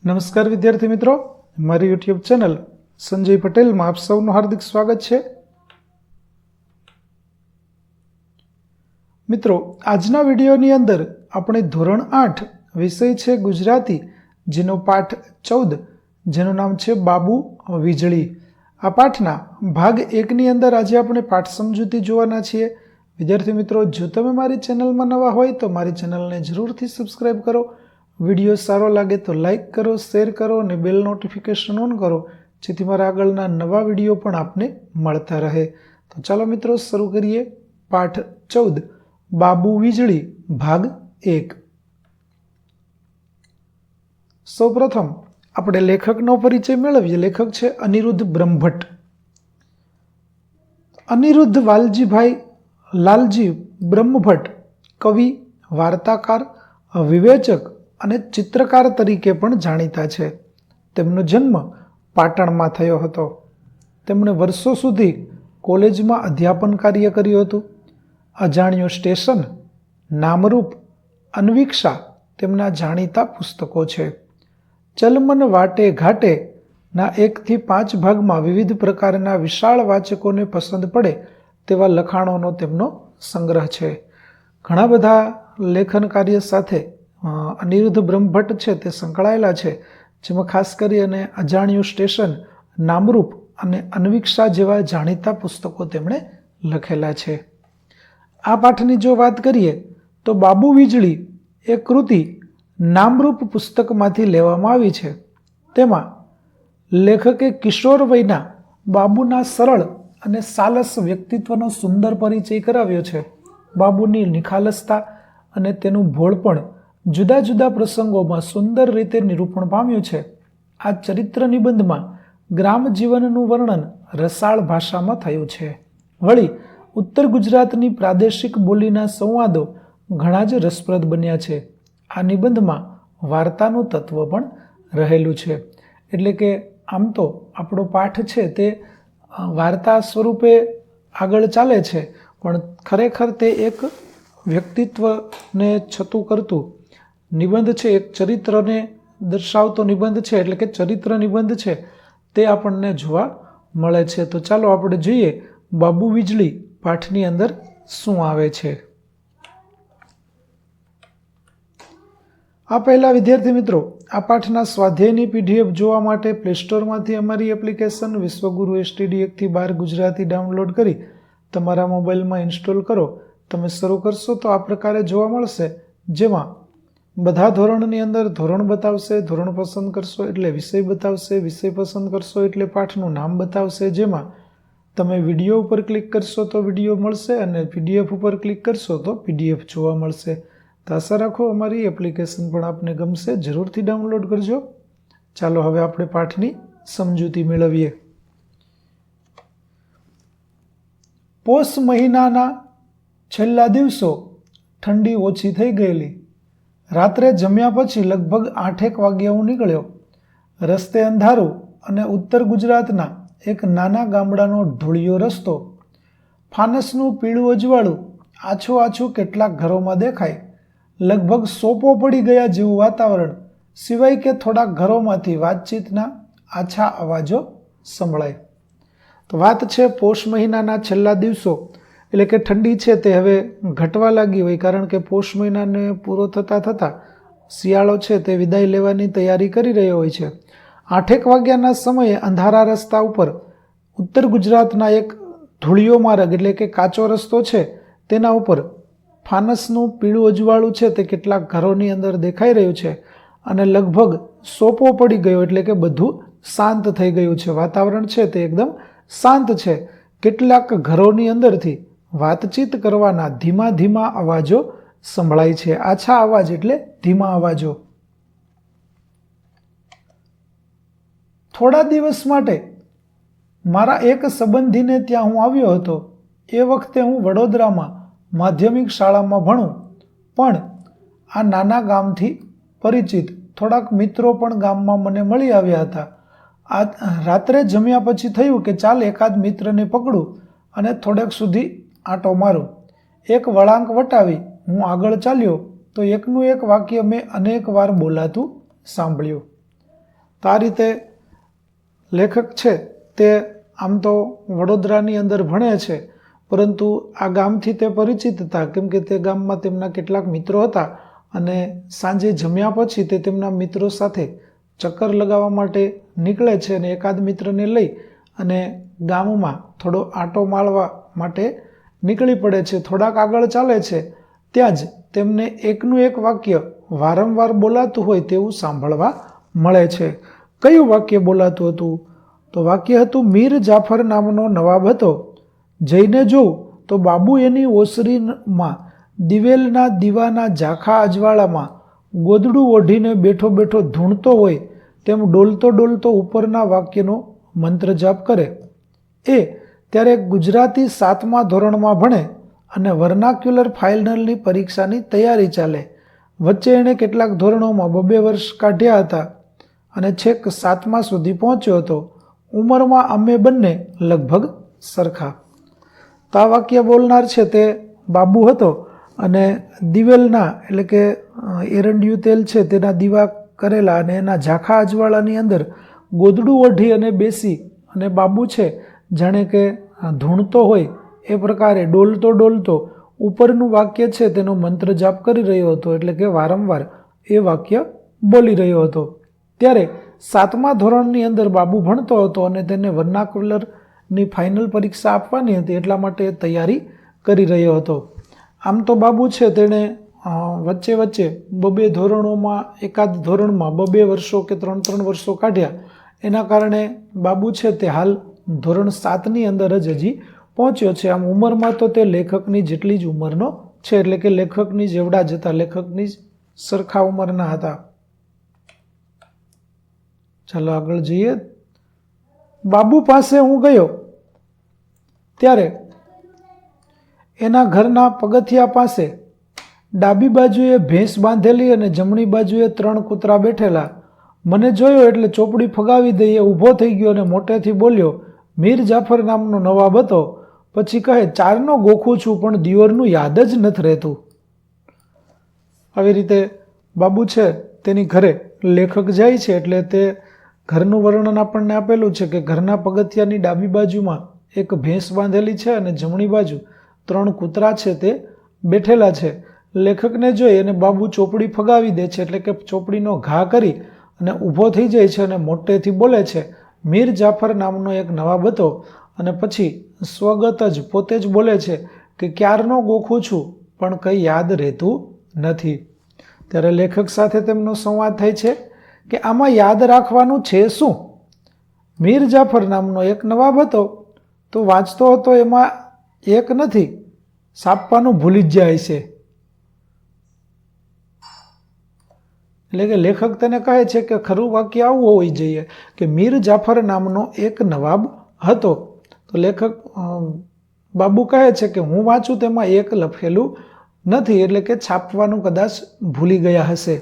નમસ્કાર વિદ્યાર્થી મિત્રો, મારી યુટ્યુબ ચેનલ સંજય પટેલમાં આપ સૌનું હાર્દિક સ્વાગત છે. મિત્રો, આજના વિડીયોની અંદર આપણે ધોરણ 8 વિષય છે ગુજરાતી, જેનો પાઠ 14 જેનું નામ છે બાબુ વીજળી. આ પાઠના ભાગ 1 ની અંદર આજે આપણે પાઠ સમજૂતી જોવાના છીએ. વિદ્યાર્થી મિત્રો, જો તમે મારી ચેનલમાં નવા હોય તો મારી ચેનલને જરૂરથી સબસ્ક્રાઈબ કરો. વિડીયો સારો લાગે તો લાઇક કરો, શેર કરો અને બેલ નોટિફિકેશન ઓન કરો, જેથી મારા આગળના નવા વિડીયો પણ આપને મળતા રહે. તો ચાલો મિત્રો શરૂ કરીએ. પાઠ 14 બાબુ વીજળી ભાગ 1. સૌપ્રથમ આપણે લેખકનો પરિચય મેળવીએ. લેખક છે અનિરુદ્ધ બ્રહ્મભટ્ટ. અનિરુદ્ધ વાલજીભાઈ લાલજી બ્રહ્મભટ્ટ કવિ, વાર્તાકાર, વિવેચક અને ચિત્રકાર તરીકે પણ જાણીતા છે. તેમનો જન્મ પાટણમાં થયો હતો. તેમણે વર્ષો સુધી કોલેજમાં અધ્યાપન કાર્ય કર્યું હતું. અજાણ્યું સ્ટેશન, નામરૂપ, અન્વિક્ષા તેમના જાણીતા પુસ્તકો છે. ચલમન વાટે ઘાટે ના 1 થી 5 ભાગમાં વિવિધ પ્રકારના વિશાળ વાચકોને પસંદ પડે તેવા લખાણોનો તેમનો સંગ્રહ છે. ઘણા બધા લેખન કાર્ય સાથે અનિરુદ્ધ બ્રહ્મભટ્ટ છે તે સંકળાયેલા છે, જેમાં ખાસ કરીને અજાણ્યું સ્ટેશન, નામરૂપ અને અન્વિક્ષા જેવા જાણીતા પુસ્તકો તેમણે લખેલા છે. આ પાઠની જો વાત કરીએ તો બાબુ વીજળી એ કૃતિ નામરૂપ પુસ્તકમાંથી લેવામાં આવી છે. તેમાં લેખકે કિશોર વયના બાબુના સરળ અને સાલસ વ્યક્તિત્વનો સુંદર પરિચય કરાવ્યો છે. બાબુની નિખાલસતા અને તેનું ભોળપણ જુદા જુદા પ્રસંગોમાં સુંદર રીતે નિરૂપણ પામ્યું છે. આ ચરિત્ર નિબંધમાં ગ્રામ જીવનનું વર્ણન રસાળ ભાષામાં થયું છે. વળી ઉત્તર ગુજરાતની પ્રાદેશિક બોલીના સંવાદો ઘણા જ રસપ્રદ બન્યા છે. આ નિબંધમાં વાર્તાનું તત્વ પણ રહેલું છે. એટલે કે આમ તો આપણો પાઠ છે તે વાર્તા સ્વરૂપે આગળ ચાલે છે, પણ ખરેખર તે એક વ્યક્તિત્વને છતું કરતું નિબંધ છે, એક ચરિત્રને દર્શાવતો નિબંધ છે, એટલે કે ચરિત્ર નિબંધ છે તે આપણને જોવા મળે છે. તો ચાલો આપણે જોઈએ બાબુ વીજળી પાઠની અંદર શું આવે છે. આ પહેલા વિદ્યાર્થી મિત્રો, આ પાઠના સ્વાધ્યાયની PDF જોવા માટે પ્લે સ્ટોરમાંથી અમારી એપ્લિકેશન વિશ્વગુરુ STD 1 થી 12 ગુજરાતી ડાઉનલોડ કરી તમારા મોબાઈલમાં ઇન્સ્ટોલ કરો. તમે શરૂ કરશો તો આ પ્રકારે જોવા મળશે, જેમાં બધા ધોરણની અંદર ધોરણ બતાવશે. ધોરણ પસંદ કરશો એટલે વિષય બતાવશે. વિષય પસંદ કરશો એટલે પાઠનું નામ બતાવશે. જેમાં તમે વિડીયો ઉપર ક્લિક કરશો તો વિડીયો મળશે અને PDF ઉપર ક્લિક કરશો તો PDF જોવા મળશે. તો આશા રાખો અમારી એપ્લિકેશન પણ આપને ગમશે. જરૂરથી ડાઉનલોડ કરજો. ચાલો હવે આપણે પાઠની સમજૂતી મેળવીએ. પોષ મહિનાના છેલ્લા દિવસો, ઠંડી ઓછી થઈ ગયેલી. રાત્રે જમ્યા પછી લગભગ 8-1 વાગ્યે હું નીકળ્યો. રસ્તે અંધારું અને ઉત્તર ગુજરાતના એક નાના ગામડાનો ધૂળિયો રસ્તો. ફાનસનું પીળું અજવાળું આછું આછું કેટલાક ઘરોમાં દેખાય. લગભગ સોપો પડી ગયા જેવું વાતાવરણ, સિવાય કે થોડાક ઘરોમાંથી વાતચીતના આછા અવાજો સંભળાય. તો વાત છે પોષ મહિનાના છેલ્લા દિવસો, એટલે કે ઠંડી છે તે હવે ઘટવા લાગી હોય, કારણ કે પોષ મહિનાને પૂરો થતાં શિયાળો છે તે વિદાય લેવાની તૈયારી કરી રહ્યો હોય છે. 8-1 વાગ્યાના સમયે અંધારા રસ્તા ઉપર ઉત્તર ગુજરાતના એક ધૂળિયો માર્ગ, એટલે કે કાચો રસ્તો છે, તેના ઉપર ફાનસનું પીળું અજવાળું છે તે કેટલાક ઘરોની અંદર દેખાઈ રહ્યું છે અને લગભગ સોપો પડી ગયો, એટલે કે બધું શાંત થઈ ગયું છે. વાતાવરણ છે તે એકદમ શાંત છે. કેટલાક ઘરોની અંદરથી વાતચીત કરવાના ધીમા ધીમા અવાજો સંભળાય છે. આછા અવાજ એટલે ધીમા અવાજો. થોડા દિવસ માટે મારા એક સંબંધીને ત્યાં હું આવ્યો હતો. એ વખતે હું વડોદરામાં માધ્યમિક શાળામાં ભણું, પણ આ નાના ગામથી પરિચિત થોડાક મિત્રો પણ ગામમાં મને મળી આવ્યા હતા. આ રાત્રે જમ્યા પછી થયું કે ચાલ એકાદ મિત્રને પકડું અને થોડેક સુધી આંટો મારું. એક વળાંક વટાવી હું આગળ ચાલ્યો તો એકનું એક વાક્ય મેં અનેક વાર બોલાતું સાંભળ્યું. તો આ રીતે લેખક છે તે આમ તો વડોદરાની અંદર ભણે છે, પરંતુ આ ગામથી તે પરિચિત હતા, કેમ કે તે ગામમાં તેમના કેટલાક મિત્રો હતા અને સાંજે જમ્યા પછી તે તેમના મિત્રો સાથે ચક્કર લગાવવા માટે નીકળે છે અને એકાદ મિત્રને લઈ અને ગામમાં થોડો આંટો મારવા માટે નીકળી પડે છે. થોડાક આગળ ચાલે છે ત્યાં જ તેમને એકનું એક વાક્ય વારંવાર બોલાતું હોય તેવું સાંભળવા મળે છે. કયું વાક્ય બોલાતું હતું? તો વાક્ય હતું, મીર જાફર નામનો નવાબ હતો, જઈને જોઉં તો બાબુ એની ઓસરીમાં દિવેલના દીવાના ઝાંખા અજવાળામાં ગોદડું ઓઢીને બેઠો બેઠો ધૂણતો હોય તેમ ડોલતો ડોલતો ઉપરના વાક્યનો મંત્ર જાપ કરે. એ ત્યારે ગુજરાતી 7મા ધોરણમાં ભણે અને વર્નાક્યુલર ફાઇનલની પરીક્ષાની તૈયારી ચાલે. વચ્ચે એણે કેટલાક ધોરણોમાં 2 વર્ષ કાઢ્યા હતા અને છેક 7મા સુધી પહોંચ્યો હતો. ઉંમરમાં અમે બંને લગભગ સરખા. તો આ વાક્ય બોલનાર છે તે બાબુ હતો અને દિવેલના એટલે કે એરંડિયું તેલ છે તેના દીવા કરેલા અને એના ઝાંખા અજવાળાની અંદર ગોદડું ઓઢી અને બેસી અને બાબુ છે જાણે કે ધૂણતો હોય એ પ્રકારે ડોલતો ડોલતો ઉપરનું વાક્ય છે તેનો મંત્ર જાપ કરી રહ્યો હતો, એટલે કે વારંવાર એ વાક્ય બોલી રહ્યો હતો. ત્યારે 7મા ધોરણની અંદર બાબુ ભણતો હતો અને તેને વર્નાક્યુલરની ફાઇનલ પરીક્ષા આપવાની હતી, એટલા માટે તૈયારી કરી રહ્યો હતો. આમ તો બાબુ છે તેણે વચ્ચે વચ્ચે 2 ધોરણોમાં એકાદ ધોરણમાં 2 વર્ષો કે 3 વર્ષો કાઢ્યા. એના કારણે બાબુ છે તે હાલ ધોરણ 7ની અંદર જ હજી પહોંચ્યો છે. આમ ઉંમરમાં તો તે લેખકની જેટલી જ ઉંમરનો છે, એટલે કે લેખકની જેવડા જ હતા, લેખકની જ સરખા ઉંમરના હતા. ચાલો આગળ જઈએ. બાબુ પાસે હું ગયો ત્યારે એના ઘરના પગથિયા પાસે ડાબી બાજુએ ભેંસ બાંધેલી અને જમણી બાજુએ 3 કૂતરા બેઠેલા. મને જોયો એટલે ચોપડી ફગાવી દઈએ ઊભો થઈ ગયો અને મોટેથી બોલ્યો, મીર જાફર નામનો નવાબ હતો. પછી કહે, 4નો ગોખું છું પણ દિયોરનું યાદ જ નથી રહેતું. આવી રીતે બાબુ છે તેની ઘરે લેખક જાય છે, એટલે તે ઘરનું વર્ણન આપણને આપેલું છે કે ઘરના પગથિયાની ડાબી બાજુમાં એક ભેંસ બાંધેલી છે અને જમણી બાજુ 3 કૂતરા છે તે બેઠેલા છે. લેખકને જોઈ અને બાબુ ચોપડી ફગાવી દે છે, એટલે કે ચોપડીનો ઘા કરી અને ઊભો થઈ જાય છે અને મોટેથી બોલે છે, મીર જાફર નામનો એક નવાબ હતો. અને પછી સ્વગત જ પોતે જ બોલે છે કે ક્યારનો ગોખું છું પણ કંઈ યાદ રહેતું નથી. ત્યારે લેખક સાથે તેમનો સંવાદ થાય છે કે આમાં યાદ રાખવાનું છે શું? મીર જાફર નામનો એક નવાબ હતો, તો વાંચતો હતો એમાં એક નથી, છાપવાનું ભૂલી જ જાય છે. એટલે કે લેખક તેને કહે છે કે ખરું વાક્ય આવું હોવું જોઈએ કે મીર જાફર નામનો એક નવાબ હતો. તો લેખક બાબુ કહે છે કે હું વાંચું તેમાં એક લખેલું નથી, એટલે કે છાપવાનું કદાચ ભૂલી ગયા હશે.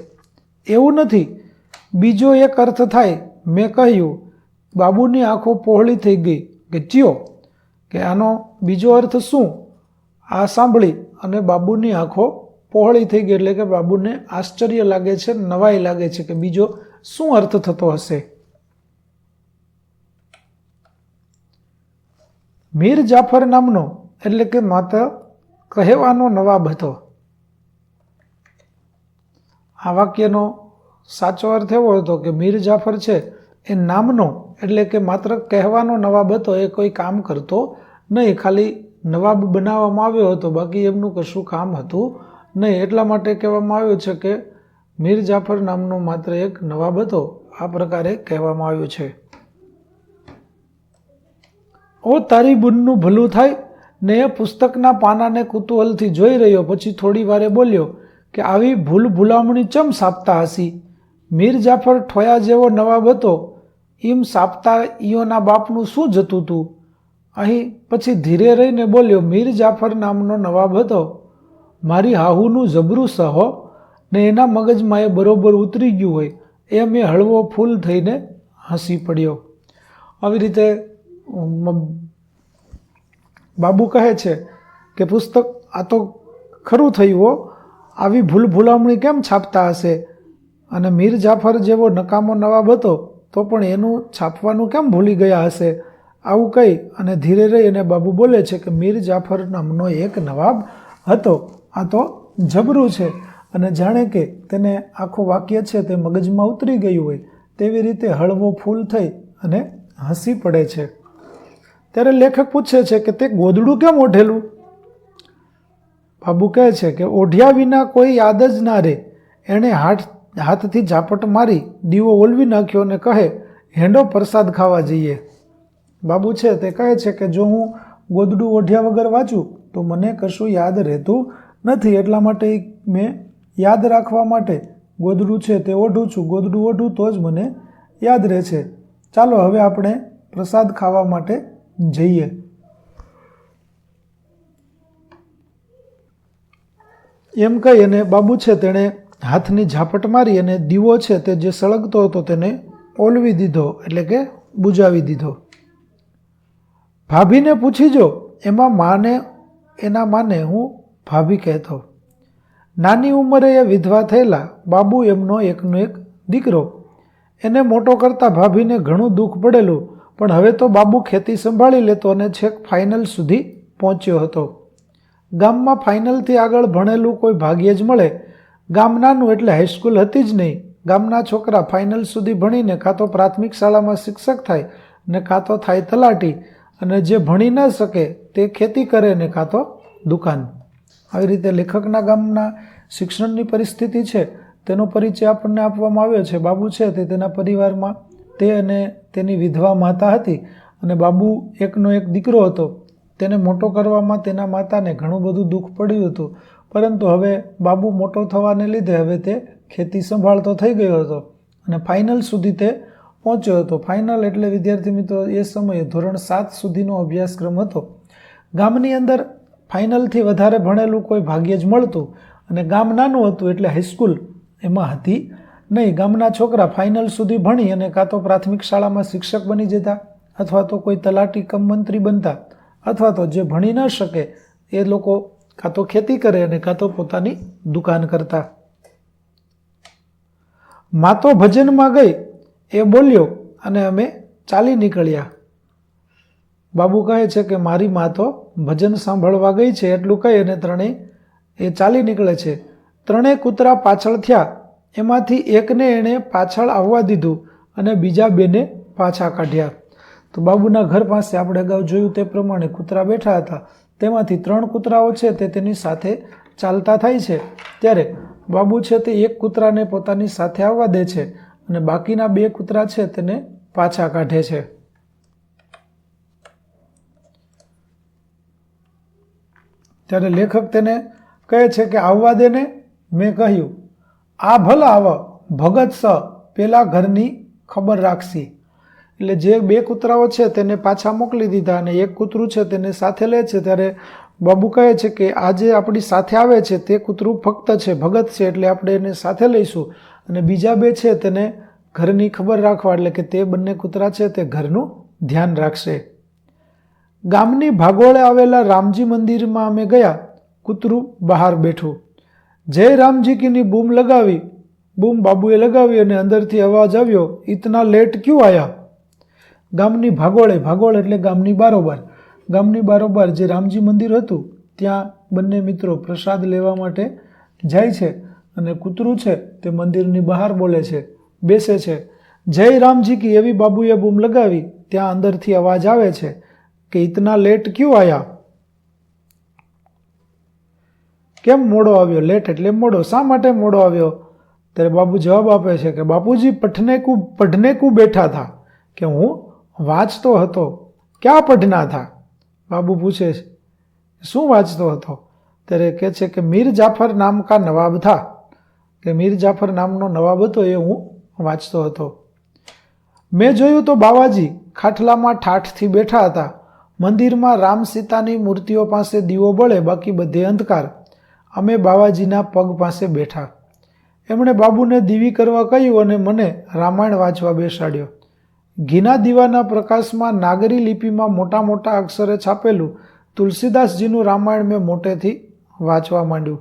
એવું નથી, બીજો એક અર્થ થાય. મેં કહ્યું. બાબુની આંખો પહોળી થઈ ગઈ કે ચ્યો, કે આનો બીજો અર્થ શું? આ સાંભળી અને બાબુની આંખો પહોળી થઈ ગઈ, એટલે કે બાબુને આશ્ચર્ય લાગે છે, નવાઈ લાગે છે કે બીજો શું અર્થ થતો હશે. મીર જાફર નામનો એટલે કે માત્ર કહેવાનો નવાબ હતો. આ વાક્યનો સાચો અર્થ એવો હતો કે મીર જાફર છે એ નામનો એટલે કે માત્ર કહેવાનો નવાબ હતો, એ કોઈ કામ કરતો નહીં, ખાલી નવાબ બનાવવામાં આવ્યો હતો, બાકી એમનું કશું કામ હતું નહીં. એટલા માટે કહેવામાં આવ્યું છે કે મીર જાફર નામનો માત્ર એક નવાબ હતો, આ પ્રકારે કહેવામાં આવ્યું છે. ઓ તારી બુનનું ભલું થાય ને એ પુસ્તકના પાનાને કુતૂહલથી જોઈ રહ્યો. પછી થોડી વારે બોલ્યો કે આવી ભૂલ ભૂલામણી ચમ સાપતા હસી? મીર જાફર ઠોયા જેવો નવાબ હતો, એમ સાપતા ઈયોના બાપનું શું જતું તું? અહીં પછી ધીરે રહીને બોલ્યો, મીર જાફર નામનો નવાબ હતો, મારી હાહુનું જબરું સહો ને એના મગજમાં એ બરોબર ઉતરી ગયું હોય એ મેં હળવો ફૂલ થઈને હસી પડ્યો. આવી રીતે બાબુ કહે છે કે પુસ્તક આ તો ખરું થયું હો, આવી ભૂલ ભૂલામણી કેમ છાપતા હશે? અને મીર જાફર જેવો નકામો નવાબ હતો તો પણ એનું છાપવાનું કેમ ભૂલી ગયા હશે? આવું કહી અને ધીરે રહી અને બાબુ બોલે છે કે મીર જાફર નામનો એક નવાબ હતો. આ તો જબરું છે. અને જાણે કે તેને આખું વાક્ય છે તે મગજમાં ઉતરી ગયું હોય તેવી રીતે હળવો ફૂલ થઈ અને હસી પડે છે. ત્યારે લેખક પૂછે છે કે તે ગોદડું કેમ ઓઢેલું? બાબુ કહે છે કે ઓઢ્યા વિના કોઈ યાદ જ ના રહે. એણે હાથથી ઝાપટ મારી દીવો ઓલવી નાખ્યો અને કહે, હેંડો પ્રસાદ ખાવા જઈએ. બાબુ છે તે કહે છે કે જો હું ગોદડું ઓઢ્યા વગર વાંચું તો મને કશું યાદ રહેતું નથી, એટલા માટે મેં યાદ રાખવા માટે ગોદડું છે તે ઓઢું છું. ગોદડું ઓઢું તો જ મને યાદ રહે છે. ચાલો હવે આપણે પ્રસાદ ખાવા માટે જઈએ. એમ કહી અને બાબુ છે તેણે હાથની ઝાપટ મારી અને દીવો છે તે જે સળગતો હતો તેને ઓલવી દીધો, એટલે કે બુજાવી દીધો. ભાભીને પૂછી જો, એના માને હું ભાભી કહેતો. નાની ઉંમરે એ વિધવા થયેલા બાબુ એમનો એકનો એક દીકરો. એને મોટો કરતા ભાભીને ઘણું દુઃખ પડેલું, પણ હવે તો બાબુ ખેતી સંભાળી લેતો અને છેક ફાઇનલ સુધી પહોંચ્યો હતો. ગામમાં ફાઇનલથી આગળ ભણેલું કોઈ ભાગ્યે જ મળે. ગામ નાનું એટલે હાઈસ્કૂલ હતી જ નહીં. ગામના છોકરા ફાઇનલ સુધી ભણીને કાં તો પ્રાથમિક શાળામાં શિક્ષક થાય ને કાં તો થાય તલાટી, અને જે ભણી ન શકે તે ખેતી કરે ને કાં તો દુકાન. આવી રીતે લેખકના ગામના શિક્ષણની પરિસ્થિતિ છે તેનો પરિચય આપણને આપવામાં આવ્યો છે. બાબુ છે તે તેના પરિવારમાં તે અને તેની વિધવા માતા હતી અને બાબુ એકનો એક દીકરો હતો. તેને મોટો કરવામાં તેના માતાને ઘણું બધું દુઃખ પડ્યું હતું, પરંતુ હવે બાબુ મોટો થવાને લીધે હવે તે ખેતી સંભાળતો થઈ ગયો હતો અને ફાઇનલ સુધી તે પહોંચ્યો હતો. ફાઇનલ એટલે વિદ્યાર્થી મિત્રો એ સમયે ધોરણ 7 સુધીનો અભ્યાસક્રમ હતો. ગામની અંદર ફાઇનલથી વધારે ભણેલું કોઈ ભાગ્યે જ મળતું અને ગામ નાનું હતું એટલે હાઈસ્કૂલ એમાં હતી નહીં. ગામના છોકરા ફાઇનલ સુધી ભણી અને કાં તો પ્રાથમિક શાળામાં શિક્ષક બની જતા અથવા તો કોઈ તલાટી કમ મંત્રી બનતા, અથવા તો જે ભણી ન શકે એ લોકો કાં તો ખેતી કરે અને કાં તો પોતાની દુકાન કરતા. મા તો ભજનમાં ગઈ એ બોલ્યો અને અમે ચાલી નીકળ્યા. બાબુ કહે છે કે મારી મા તો ભજન સાંભળવા ગઈ છે, એટલું કહી અને ત્રણેય એ ચાલી નીકળે છે. ત્રણેય કૂતરા પાછળ થયા. એમાંથી એકને એણે પાછળ આવવા દીધું અને બીજા બેને પાછા કાઢ્યા. તો બાબુના ઘર પાસે આપણે અગાઉ જોયું તે પ્રમાણે કૂતરા બેઠા હતા. તેમાંથી 3 કૂતરાઓ છે તે તેની સાથે ચાલતા થાય છે. ત્યારે બાબુ છે તે એક કૂતરાને પોતાની સાથે આવવા દે છે અને બાકીના 2 કૂતરા છે તેને પાછા કાઢે છે. ત્યારે લેખક તેને કહે છે કે આવવા દે ને. મેં કહ્યું, આ ભલા આવ ભગત સ પેલા ઘરની ખબર રાખશી. એટલે જે 2 કૂતરાઓ છે તેને પાછા મોકલી દીધા અને એક કૂતરું છે તેને સાથે લે છે. ત્યારે બાબુ કહે છે કે આ જે આપણી સાથે આવે છે તે કૂતરું ફક્ત છે, ભગત છે, એટલે આપણે એને સાથે લઈશું અને બીજા 2 છે તેને ઘરની ખબર રાખવા, એટલે કે તે બંને કૂતરા છે તે ઘરનું ધ્યાન રાખશે. ગામની ભાગોળે આવેલા રામજી મંદિરમાં અમે ગયા. કૂતરું બહાર બેઠું. જય રામજી કીની બૂમ લગાવી. બૂમ બાબુએ લગાવી અને અંદરથી અવાજ આવ્યો, ઇતના લેટ ક્યું આયા? ગામની ભાગોળે, ભાગોળ એટલે ગામની બારોબાર, ગામની બારોબાર જે રામજી મંદિર હતું ત્યાં બંને મિત્રો પ્રસાદ લેવા માટે જાય છે અને કૂતરું છે તે મંદિરની બહાર બોલે છે, બેસે છે. જય રામજી કી એવી બાબુએ બૂમ લગાવી. ત્યાં અંદરથી અવાજ આવે છે કે ઇતના લેટ ક્યું આયા? કેમ મોડો આવ્યો? લેટ એટલે મોડો. શા માટે મોડો આવ્યો? ત્યારે બાબુ જવાબ આપે છે કે બાપુજી પઢને કો બેઠા થા, કે હું વાંચતો હતો. ક્યાં પઢના થા? બાબુ પૂછે છે શું વાંચતો હતો? ત્યારે કહે છે કે મીર જાફર નામ કા નવાબ થા, કે મીર જાફર નામનો નવાબ હતો એ હું વાંચતો હતો. મેં જોયું તો બાવાજી ખાટલામાં ઠાઠથી બેઠા હતા. મંદિરમાં રામ સીતાની મૂર્તિઓ પાસે દીવો બળે, બાકી બધે અંધકાર. અમે બાવાજીના પગ પાસે બેઠા. એમણે બાબુને દીવી કરવા કહ્યું અને મને રામાયણ વાંચવા બેસાડ્યો. ઘીના દીવાના પ્રકાશમાં નાગરી લિપિમાં મોટા મોટા અક્ષરે છાપેલું તુલસીદાસજીનું રામાયણ મેં મોટેથી વાંચવા માંડ્યું.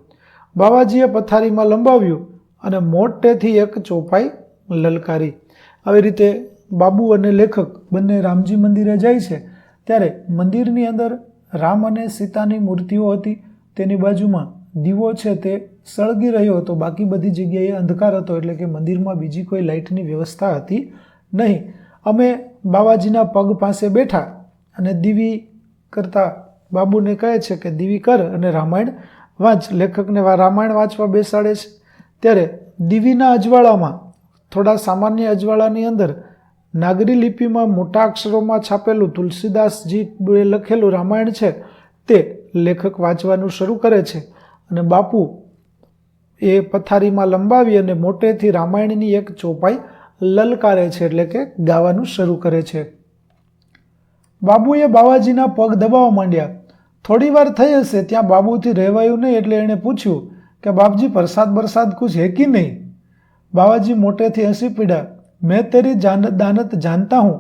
બાવાજીએ પથારીમાં લંબાવ્યું અને મોટેથી એક ચોપાઈ લલકારી. આવી રીતે બાબુ અને લેખક બંને રામજી મંદિરે જાય છે ત્યારે મંદિરની અંદર રામ અને સીતાની મૂર્તિઓ હતી. તેની બાજુમાં દીવો છે તે સળગી રહ્યો હતો. બાકી બધી જગ્યાએ અંધકાર હતો, એટલે કે મંદિરમાં બીજી કોઈ લાઇટની વ્યવસ્થા હતી નહીં. અમે બાવાજીના પગ પાસે બેઠા અને દીવી કરતા બાબુને કહે છે કે દીવી કર અને રામાયણ વાંચ. લેખકને રામાયણ વાંચવા બેસાડે છે ત્યારે દીવીના અજવાળામાં, થોડા સામાન્ય અજવાળાની અંદર નાગરી લિપિમાં મોટા અક્ષરોમાં છાપેલું તુલસીદાસજી લખેલું રામાયણ છે તે લેખક વાંચવાનું શરૂ કરે છે અને બાપુ એ પથારીમાં લંબાવી અને મોટેથી રામાયણની એક ચોપાઈ લલકારે છે, એટલે કે ગાવાનું શરૂ કરે છે. બાબુએ બાવાજીના પગ દબાવવા માંડ્યા. થોડી વાર થઈ હશે ત્યાં બાબુથી રહેવાયું નહીં, એટલે એણે પૂછ્યું કે બાપજી પ્રસાદ બરસાદ કુછ હે કે નહીં? બાવાજી મોટેથી હસી પડ્યા. મેં તેરી દાનત જાનતા હું.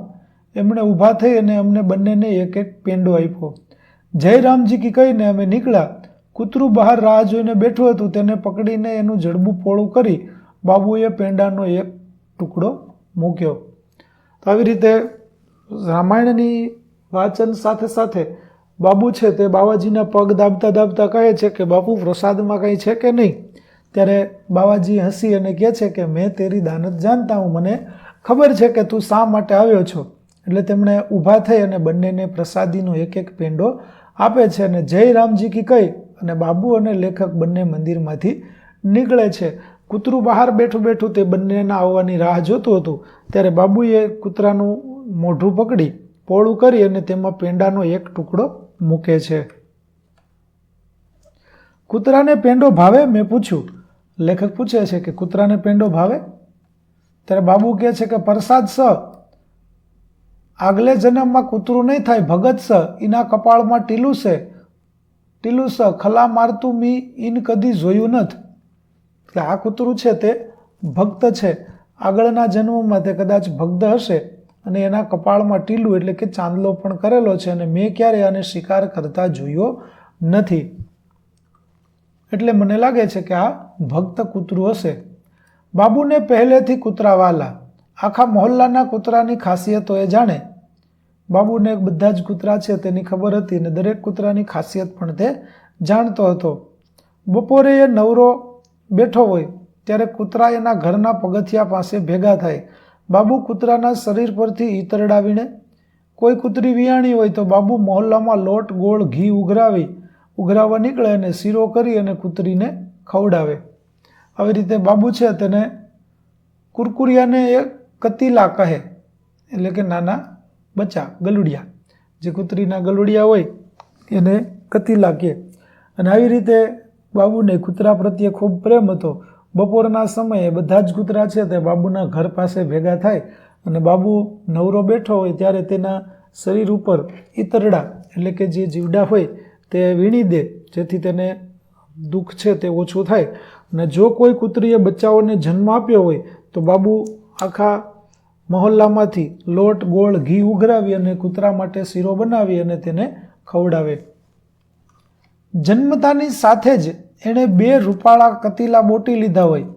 એમણે ઊભા થઈ અને અમને બંનેને એક એક પેંડો આપ્યો. જય રામજી કી કહીને અમે નીકળ્યા. કૂતરું બહાર રાહ જોઈને બેઠું હતું. તેને પકડીને એનું જડબું પોળું કરી બાબુએ પેંડાનો એક ટુકડો મૂક્યો. તો આવી રીતે રામાયણની વાંચન સાથે સાથે બાબુ છે તે બાવાજીના પગ દાબતા દાબતા કહે છે કે બાપુ પ્રસાદમાં કંઈ છે કે નહીં? ત્યારે બાવાજી હસી અને કહે છે કે મેં તેરી દાનત જાણતા હું, મને ખબર છે કે તું શા માટે આવ્યો છો. એટલે તેમણે ઊભા થઈ અને બંનેને પ્રસાદીનો એક એક પેંડો આપે છે અને જય રામજી કી કહી અને બાબુ અને લેખક બંને મંદિરમાંથી નીકળે છે. કૂતરું બહાર બેઠું બેઠું તે બંનેના આવવાની રાહ જોતું હતું. ત્યારે બાબુએ કૂતરાનું મોઢું પકડી પોળું કરી અને તેમાં પેંડાનો એક ટુકડો મૂકે છે. કૂતરાને પેંડો ભાવે? મેં પૂછ્યું. લેખક પૂછે છે કે કૂતરાને પેંડો ભાવે? ત્યારે બાબુ કહે છે કે પ્રસાદ સ, આગલે જન્મમાં કૂતરું નહીં થાય, ભગત સ, એના કપાળમાં ટીલું છે, ટીલું સ, ખલા મારતું મી ઇન કદી જોયું નથી. એટલે આ કૂતરું છે તે ભક્ત છે. આગળના જન્મમાં તે કદાચ ભક્ત હશે અને એના કપાળમાં ટીલું એટલે કે ચાંદલો પણ કરેલો છે અને મેં ક્યારે આને શિકાર કરતા જોયો નથી. એટલે મને લાગે છે કે આ ભક્ત કૂતરું હશે. બાબુને પહેલેથી કૂતરા વાલા. આખા મહોલ્લાના કૂતરાની ખાસિયતો એ જાણે. બાબુને બધા જ કૂતરા છે તેની ખબર હતી અને દરેક કૂતરાની ખાસિયત પણ તે જાણતો હતો. બપોરે એ નવરો બેઠો હોય ત્યારે કૂતરા એના ઘરના પગથિયા પાસે ભેગા થાય. બાબુ કૂતરાના શરીર પરથી ઈતરડા વીણે. કોઈ કૂતરી વિયાણી હોય તો બાબુ મહોલ્લામાં લોટ ગોળ ઘી ઉઘરાવવા નીકળે અને શીરો કરી અને કૂતરીને ખવડાવે. આવી રીતે બાબુ છે તેને કુરકુરિયાને એ કતીલા કહે, એટલે કે નાના બચ્ચા, ગલુડિયા. જે કૂતરીના ગલુડિયા હોય એને કતીલા કહે. અને આવી રીતે બાબુને કૂતરા પ્રત્યે ખૂબ પ્રેમ હતો. બપોરના સમયે બધા જ કૂતરા છે તે બાબુના ઘર પાસે ભેગા થાય અને બાબુ નવરો બેઠો હોય ત્યારે તેના શરીર ઉપર ઈતરડા એટલે કે જે જીવડા હોય તે વીણી દે, જેથી તેને દુઃખ છે તે ઓછું થાય. અને જો કોઈ કૂતરીએ બચ્ચાઓને જન્મ આપ્યો હોય તો બાબુ આખા મહોલ્લામાંથી લોટ ગોળ ઘી ઉઘરાવી અને કૂતરા માટે શીરો બનાવી અને તેને ખવડાવે. જન્મતાની સાથે જ એણે 2 રૂપાળા કતીલા બોટી લીધા હોય.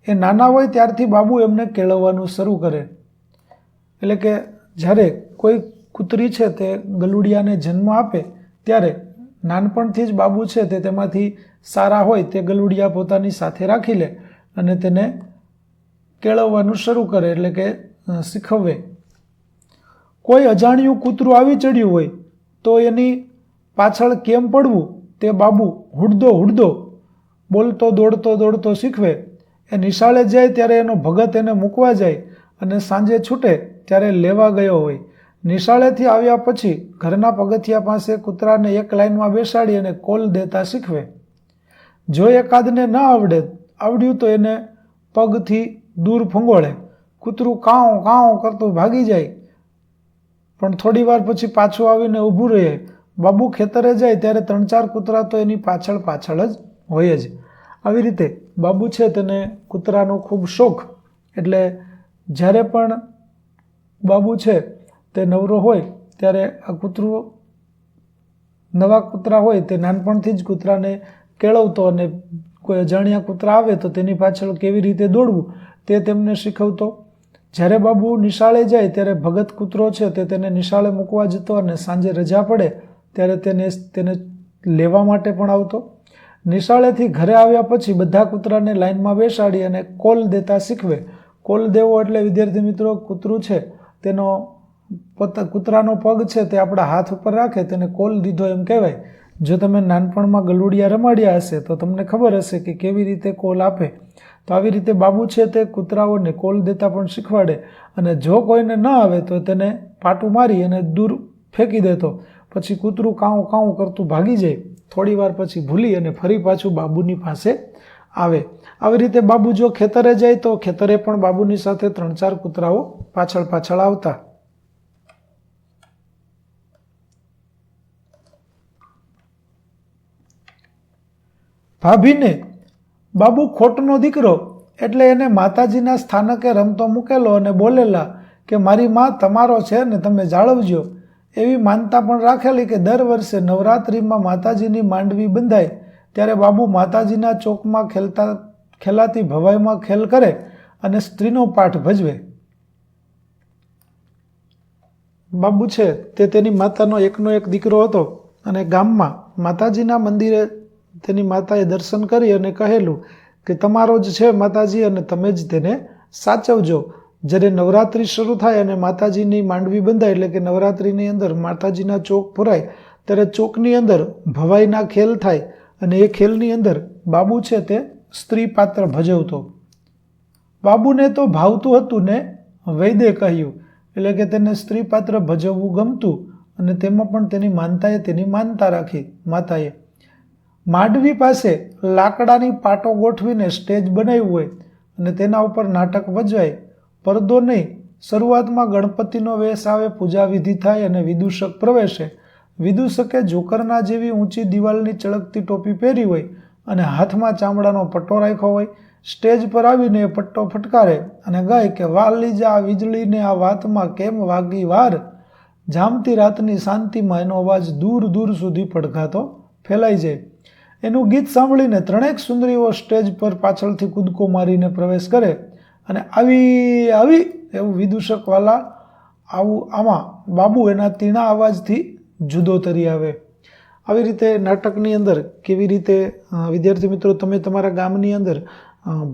એ નાના હોય ત્યારથી બાબુ એમને કેળવવાનું શરૂ કરે. એટલે કે જ્યારે કોઈ કૂતરી છે તે ગલુડિયાને જન્મ આપે ત્યારે નાનપણથી જ બાબુ છે તે તેમાંથી સારા હોય તે ગલુડિયા પોતાની સાથે રાખી લે અને તેને કેળવવાનું શરૂ કરે, એટલે કે શીખવે. કોઈ અજાણ્યું કૂતરું આવી ચડ્યું હોય તો એની પાછળ કેમ પડવું તે બાબુ હુડદો બોલતો દોડતો શીખવે. એ નિશાળે જાય ત્યારે એનો ભગત એને મૂકવા જાય અને સાંજે છૂટે ત્યારે લેવા ગયો હોય. નિશાળેથી આવ્યા પછી ઘરના પગથિયા પાસે કૂતરાને એક લાઇનમાં બેસાડી અને કોલ દેતા શીખવે. જો એકાદને ન આવડ્યું તો એને પગથી દૂર ફંગોળે. કૂતરું કાઉ કાઉ કરતું ભાગી જાય પણ થોડી વાર પછી પાછું આવીને ઊભું રહે. બાબુ ખેતરે જાય ત્યારે 3-4 કૂતરા તો એની પાછળ જ હોય જ. આવી રીતે બાબુ છે તેને કૂતરાનો ખૂબ શોખ. એટલે જ્યારે પણ બાબુ છે તે નવરો હોય ત્યારે આ કૂતરું, નવા કૂતરા હોય તે નાનપણથી જ કૂતરાને કેળવતો અને કોઈ અજાણ્યા કૂતરા આવે તો તેની પાછળ કેવી રીતે દોડવું તે તેમને શીખવતો. જ્યારે બાબુ નિશાળે જાય ત્યારે ભગત કૂતરો છે તે તેને નિશાળે મૂકવા જતો અને સાંજે રજા પડે ત્યારે તેને લેવા માટે પણ આવતો. નિશાળેથી ઘરે આવ્યા પછી બધા કૂતરાને લાઇનમાં બેસાડી અને કોલ દેતા શીખવે. કોલ દેવો એટલે વિદ્યાર્થી મિત્રો, કૂતરું છે તેનો કૂતરાનો પગ છે તે આપણા હાથ ઉપર રાખે તેને કોલ દીધો એમ કહેવાય. જો તમે નાનપણમાં ગલુડિયા રમાડ્યા હશે તો તમને ખબર હશે કે કેવી રીતે કોલ આપે. તો આવી રીતે બાબુ છે તે કૂતરાઓને કોલ દેતા પણ શીખવાડે અને જો કોઈને ન આવે તો તેને પાટું મારી અને દૂર ફેંકી દેતો. પછી કૂતરું કાઉં કાઉં કરતું ભાગી જાય. થોડી વાર પછી ભૂલી અને ફરી પાછું બાબુની પાસે આવે. આવી રીતે બાબુ જો ખેતરે જાય તો ખેતરે પણ બાબુની સાથે 3-4 કૂતરાઓ પાછળ પાછળ આવતા. ભાભીને બાબુ ખોટનો દીકરો એટલે એને માતાજીના સ્થાનકે રમતો મૂકેલો અને બોલેલા કે મારી માં તમારો છે ને તમે જાળવજો. એવી માનતા પણ રાખેલી કે દર વર્ષે નવરાત્રિમાં માતાજીની માંડવી બંધાય ત્યારે બાબુ માતાજીના ચોકમાં ખેલાતી ભવાઈમાં ખેલ કરે અને સ્ત્રીનો પાઠ ભજવે. બાબુ છે તે તેની માતાનો એકનો એક દીકરો હતો અને ગામમાં માતાજીના મંદિરે તેની માતાએ દર્શન કરી અને કહેલું કે તમારો જ છે માતાજી અને તમે જ તેને સાચવજો. જ્યારે નવરાત્રિ શરૂ થાય અને માતાજીની માંડવી બંધાય એટલે કે નવરાત્રિની અંદર માતાજીના ચોક પુરાય ત્યારે ચોકની અંદર ભવાઈના ખેલ થાય અને એ ખેલની અંદર બાબુ છે તે સ્ત્રી પાત્ર ભજવતો. બાબુને તો ભાવતું હતું ને વૈદે કહ્યું એટલે કે તેને સ્ત્રી પાત્ર ભજવવું ગમતું અને તેમાં પણ તેની માનતાએ તેની માનતા રાખી. માતાએ માંડવી પાસે લાકડાની પાટો ગોઠવીને સ્ટેજ બનાવ્યું હોય અને તેના ઉપર નાટક વજવાય. પડદો નહીં. શરૂઆતમાં ગણપતિનો વેશ આવે, પૂજા વિધિ થાય અને વિદૂષક પ્રવેશે. વિદૂષકે જોકરના જેવી ઊંચી દિવાલની ચળકતી ટોપી પહેરી હોય અને હાથમાં ચામડાનો પટ્ટો રાખ્યો હોય. સ્ટેજ પર આવીને એ પટ્ટો ફટકારે અને ગાય કે વાલી જા વીજળીને આ વાતમાં કેમ વાગી વાર. જામતી રાતની શાંતિમાં એનો અવાજ દૂર દૂર સુધી પડઘાતો ફેલાઈ જાય. એનું ગીત સાંભળીને 3 સુંદરીઓ સ્ટેજ પર પાછળથી કૂદકો મારીને પ્રવેશ કરે અને આવી આવી એવું વિદૂષક વાલા આમાં બાબુ એના તીણા અવાજથી જુદો તરી આવે. આવી રીતે નાટકની અંદર કેવી રીતે વિદ્યાર્થી મિત્રો તમે તમારા ગામની અંદર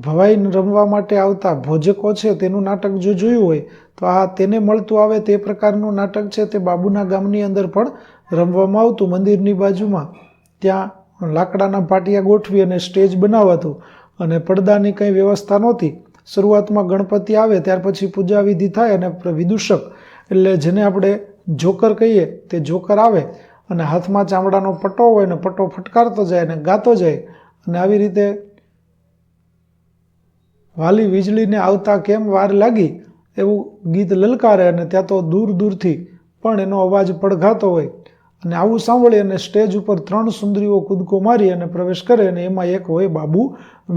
ભવાઈ રમવા માટે આવતા ભોજકો છે તેનું નાટક જો જોયું હોય તો આ તેને મળતું આવે તે પ્રકારનું નાટક છે તે બાબુના ગામની અંદર પણ રમવામાં આવતું. મંદિરની બાજુમાં ત્યાં લાકડાના પાટિયા ગોઠવી અને સ્ટેજ બનાવાતું અને પડદાની કંઈ વ્યવસ્થા નહોતી. શરૂઆતમાં ગણપતિ આવે ત્યાર પછી પૂજા વિધિ થાય અને વિદૂષક એટલે જેને આપણે જોકર કહીએ તે જોકર આવે અને હાથમાં ચામડાનો પટ્ટો હોય ને પટ્ટો ફટકારતો જાય અને ગાતો જાય અને આવી રીતે વાલી વીજળીને આવતા કેમ વાર લાગી એવું ગીત લલકારે અને ત્યાં તો દૂર દૂરથી પણ એનો અવાજ પડઘાતો હોય અને આવું સાંભળી અને સ્ટેજ ઉપર 3 સુંદરીઓ કૂદકો મારી અને પ્રવેશ કરે અને એમાં એક હોય બાબુ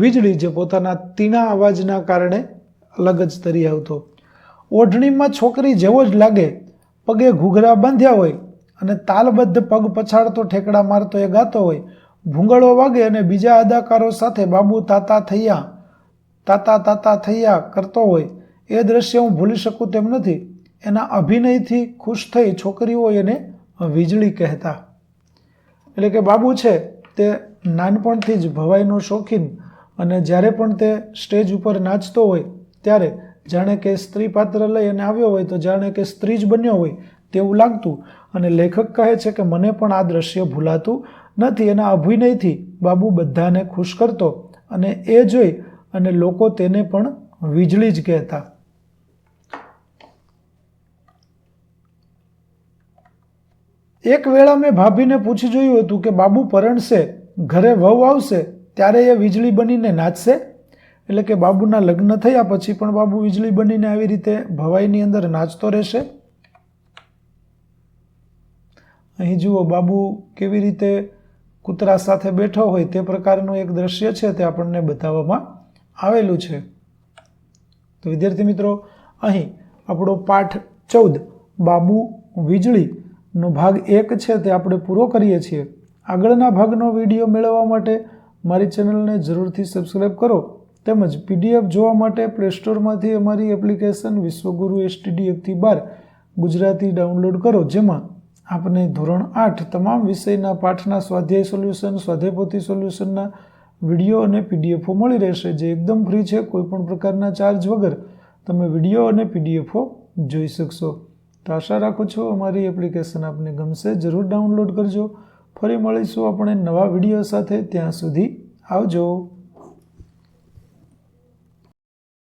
વીજળી જે પોતાના તીણા અવાજના કારણે અલગ જ તરી આવતો. ઓઢણીમાં છોકરી જેવો જ લાગે, પગે ઘૂઘરા બાંધ્યા હોય અને તાલબદ્ધ પગ પછાડતો ઠેકડા મારતો એ ગાતો હોય. ભૂંગળો વાગે અને બીજા અદાકારો સાથે બાબુ તાતા થૈયા કરતો હોય. એ દ્રશ્ય હું ભૂલી શકું તેમ નથી. એના અભિનયથી ખુશ થઈ છોકરીઓ એને વીજળી કહેતા. એટલે કે બાબુ છે તે નાનપણથી જ ભવાઈનો શોખીન અને જ્યારે પણ તે સ્ટેજ ઉપર નાચતો હોય ત્યારે જાણે કે સ્ત્રી પાત્ર લઈ અને આવ્યો હોય તો જાણે કે સ્ત્રી જ બન્યો હોય તેવું લાગતું. અને લેખક કહે છે કે મને પણ આ દ્રશ્ય ભૂલાતું નથી. એના અભિનયથી બાબુ બધાને ખુશ કરતો અને એ જોઈ અને લોકો તેને પણ વીજળી જ કહેતા. એક વેળા મેં ભાભીને પૂછી જોયું હતું કે બાબુ પરણશે, ઘરે વહુ આવશે ત્યારે એ વીજળી બનીને નાચશે. એટલે કે બાબુના લગ્ન થયા પછી પણ બાબુ વીજળી બનીને આવી રીતે ભવાઈની અંદર નાચતો રહેશે. અહીં જુઓ બાબુ કેવી રીતે કૂતરા સાથે બેઠો હોય તે પ્રકારનું એક દ્રશ્ય છે તે આપણને બતાવવામાં આવેલું છે. તો વિદ્યાર્થી મિત્રો અહીં આપણો પાઠ 14 બાબુ વીજળી નો ભાગ 1 છે તે આપણે પૂરો કરીએ છીએ. આગળના ભાગનો વિડીયો મેળવવા માટે મારી ચેનલને જરૂરથી સબસ્ક્રાઈબ કરો તેમજ PDF જોવા માટે પ્લે સ્ટોરમાંથી અમારી એપ્લિકેશન વિશ્વગુરુ STD 1-12 ગુજરાતી ડાઉનલોડ કરો, જેમાં આપને ધોરણ 8 તમામ વિષયના પાઠના સ્વાધ્યાય સોલ્યુશન, સ્વાધ્યાયપોથી સોલ્યુશનના વિડીયો અને PDF મળી રહેશે, જે એકદમ ફ્રી છે. કોઈપણ પ્રકારના ચાર્જ વગર તમે વિડીયો અને PDF જોઈ શકશો. તો આશા રાખું છું અમારી એપ્લિકેશન આપને ગમશે. જરૂર ડાઉનલોડ કરજો. ફરી મળીશું આપણે નવા વિડીયો સાથે. ત્યાં સુધી આવજો.